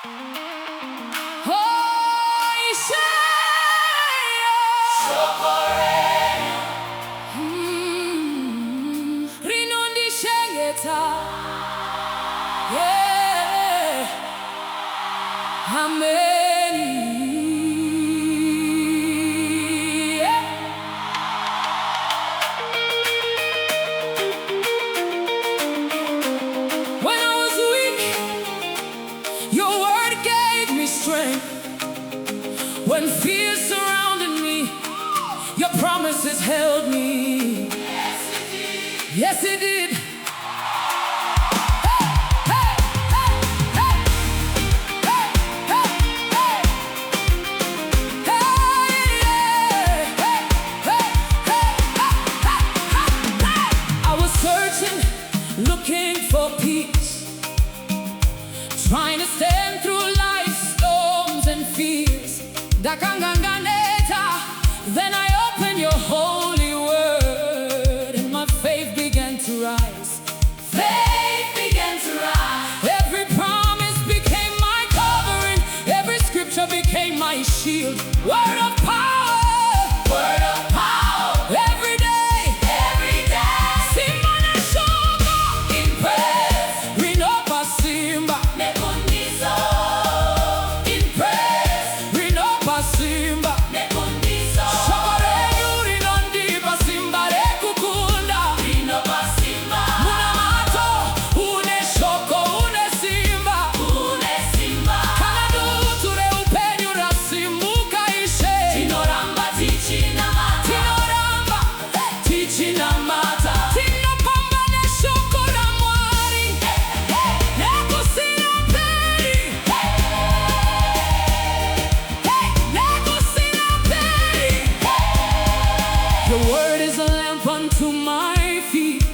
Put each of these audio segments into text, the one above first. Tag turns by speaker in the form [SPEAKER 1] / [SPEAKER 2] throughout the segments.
[SPEAKER 1] Oh, Shoko rinondipa. Yeah, harmonies. Yeah. When I was weak, your word gave me strength. When fear surrounded me, your promises held me. Yes, it did. Yes, it did. Looking for peace, trying to stand through life's storms and fears. Then I opened your holy word, and my faith began to rise. Faith began to rise. Every promise became my covering, every scripture became my shield. Word of power, word of power. Every day, simba na Shoko in praise. Simba, nekukunda in praise. Simba, nekukunda. Shoko renyu, rinondipa, simba nekukunda. Simba, Munamato, Shoko, simba. Kanadu ture upenyu rasimuka ishe. Tinoramba tichinamata. Tinopamba ne Shoko raMwari. Your word is a lamp unto my feet,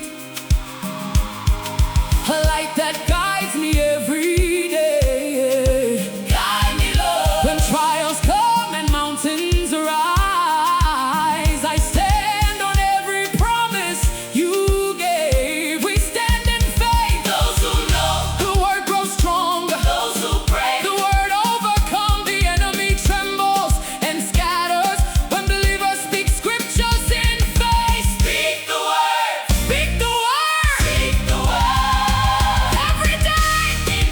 [SPEAKER 1] a light that guides me every day. Guide me, Lord. When trials come and mountains rise, I stand on every promise you gave. We stand in faith. Those who know the word grows stronger. Those who pray the word overcome. The enemy trembles and scatters when believers speak scriptures in faith. Speak the word. Speak the word. Speak the word. Every day in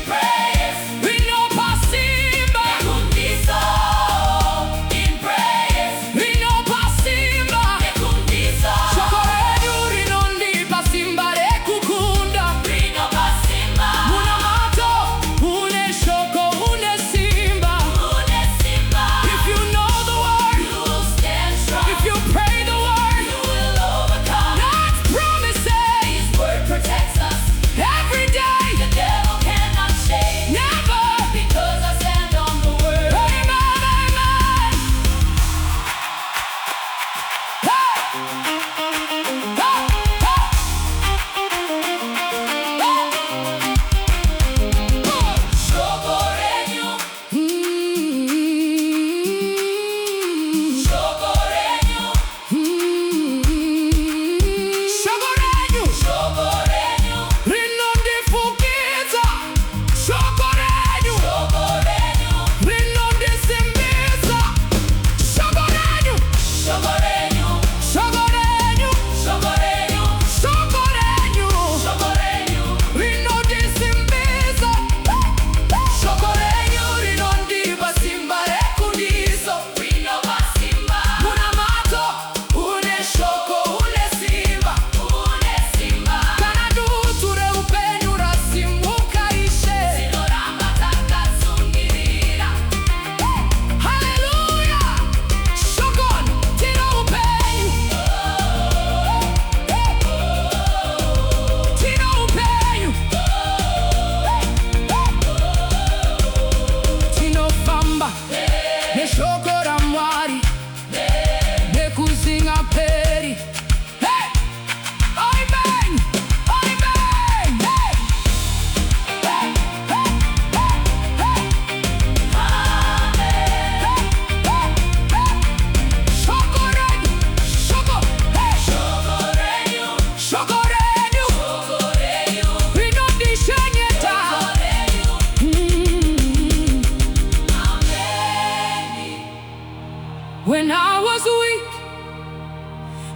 [SPEAKER 1] When I was weak,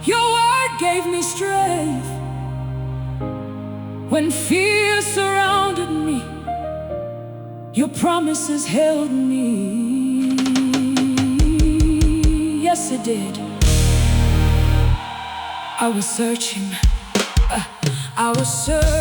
[SPEAKER 1] your word gave me strength. When fear surrounded me, your promises held me. Yes, it did. I was searching. I was searching.